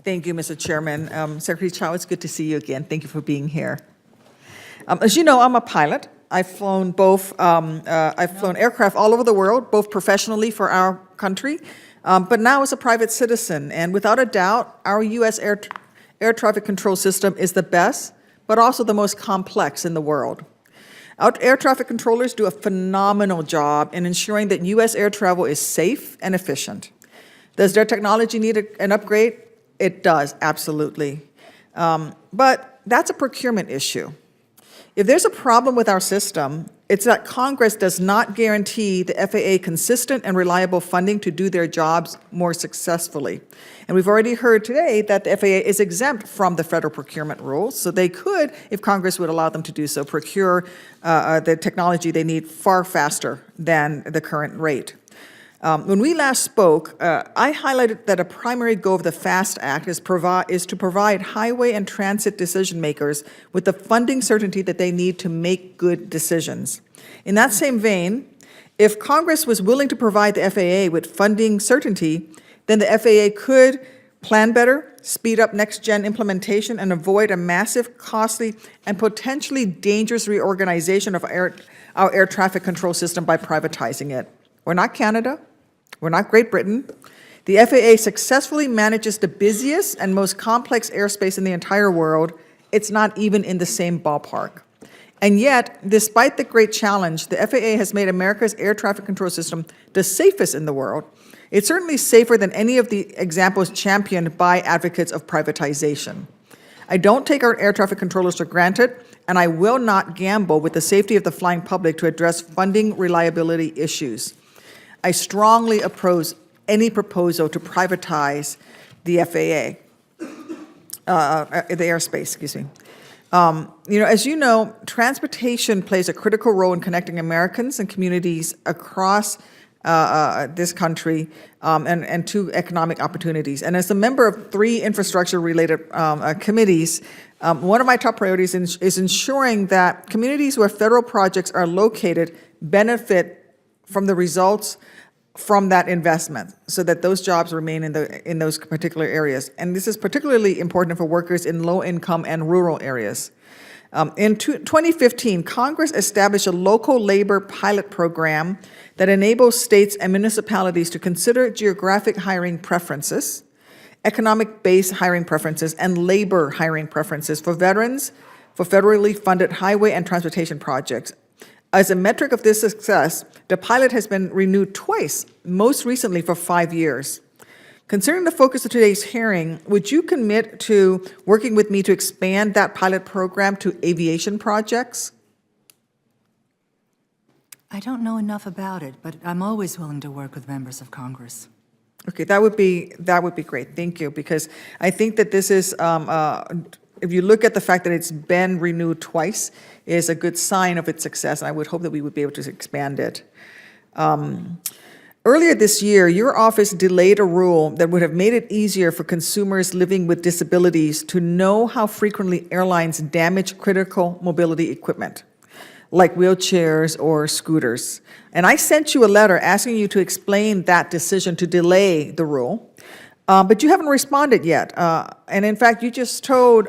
Thank you, Mr. Chairman. Secretary Chow, it's good to see you again. Thank you for being here. As you know, I'm a pilot. I've flown aircraft all over the world, both professionally for our country, but now as a private citizen. And without a doubt, our U.S. air traffic control system is the best, but also the most complex in the world. Our air traffic controllers do a phenomenal job in ensuring that U.S. air travel is safe and efficient. Does their technology need an upgrade? It does, absolutely. But that's a procurement issue. If there's a problem with our system, it's that Congress does not guarantee the FAA consistent and reliable funding to do their jobs more successfully. And we've already heard today that the FAA is exempt from the federal procurement rules, so they could, if Congress would allow them to do so, procure the technology they need far faster than the current rate. When we last spoke, I highlighted that a primary goal of the FAST Act is to provide highway and transit decision makers with the funding certainty that they need to make good decisions. In that same vein, if Congress was willing to provide the FAA with funding certainty, then the FAA could plan better, speed up next-gen implementation, and avoid a massive, costly, and potentially dangerous reorganization of our air traffic control system by privatizing it. We're not Canada. We're not Great Britain. The FAA successfully manages the busiest and most complex airspace in the entire world. It's not even in the same ballpark. And yet, despite the great challenge, the FAA has made America's air traffic control system the safest in the world. It's certainly safer than any of the examples championed by advocates of privatization. I don't take our air traffic controllers for granted, and I will not gamble with the safety of the flying public to address funding reliability issues. I strongly oppose any proposal to privatize the FAA, the airspace, excuse me. As you know, transportation plays a critical role in connecting Americans and communities across this country and to economic opportunities. And as a member of 3 infrastructure-related committees, one of my top priorities is ensuring that communities where federal projects are located benefit from the results from that investment, so that those jobs remain in those particular areas. And this is particularly important for workers in low-income and rural areas. In 2015, Congress established a local labor pilot program that enables states and municipalities to consider geographic hiring preferences, economic-based hiring preferences, and labor hiring preferences for veterans for federally funded highway and transportation projects. As a metric of this success, the pilot has been renewed twice, most recently for 5 years. Considering the focus of today's hearing, would you commit to working with me to expand that pilot program to aviation projects? I don't know enough about it, but I'm always willing to work with members of Congress. Okay, that would be great. Thank you, because I think that this is, if you look at the fact that it's been renewed twice, is a good sign of its success, and I would hope that we would be able to expand it. Earlier this year, your office delayed a rule that would have made it easier for consumers living with disabilities to know how frequently airlines damage critical mobility equipment, like wheelchairs or scooters. And I sent you a letter asking you to explain that decision to delay the rule. But you haven't responded yet. And in fact, you just told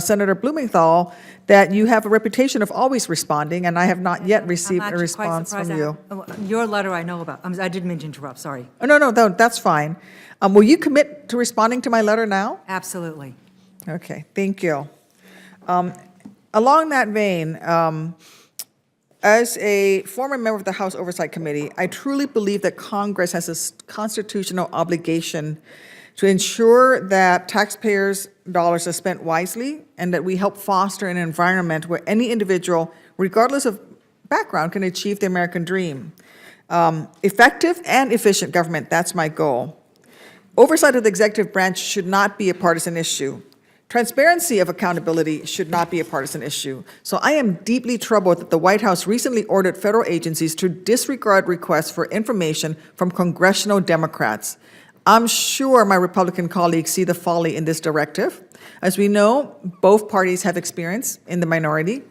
Senator Blumenthal that you have a reputation of always responding, and I have not yet received a response from you. Your letter I know about. I didn't mean to interrupt, sorry. Oh, no, that's fine. Will you commit to responding to my letter now? Absolutely. Okay, thank you. Along that vein, as a former member of the House Oversight Committee, I truly believe that Congress has a constitutional obligation to ensure that taxpayers' dollars are spent wisely and that we help foster an environment where any individual, regardless of background, can achieve the American dream. Effective and efficient government, that's my goal. Oversight of the executive branch should not be a partisan issue. Transparency of accountability should not be a partisan issue. So I am deeply troubled that the White House recently ordered federal agencies to disregard requests for information from congressional Democrats. I'm sure my Republican colleagues see the folly in this directive. As we know, both parties have experience in the minority.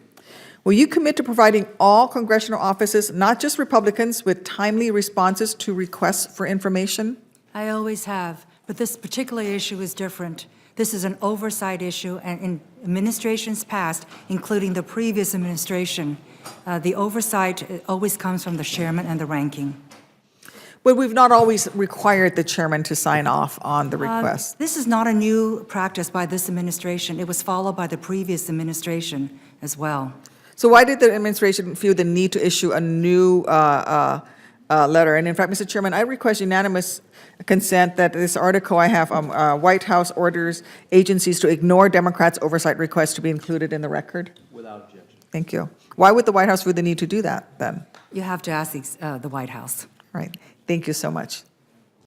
Will you commit to providing all congressional offices, not just Republicans, with timely responses to requests for information? I always have, But this particular issue is different. This is an oversight issue, and in administrations past, including the previous administration, the oversight always comes from the chairman and the ranking. But we've not always required the chairman to sign off on the request. This is not a new practice by this administration. It was followed by the previous administration as well. So why did the administration feel the need to issue a new letter? And in fact, Mr. Chairman, I request unanimous consent that this article I have, White House orders agencies to ignore Democrats' oversight request to be included in the record. Without objection. Thank you. Why would the White House feel the need to do that then? You have to ask the White House. Right. Thank you so much.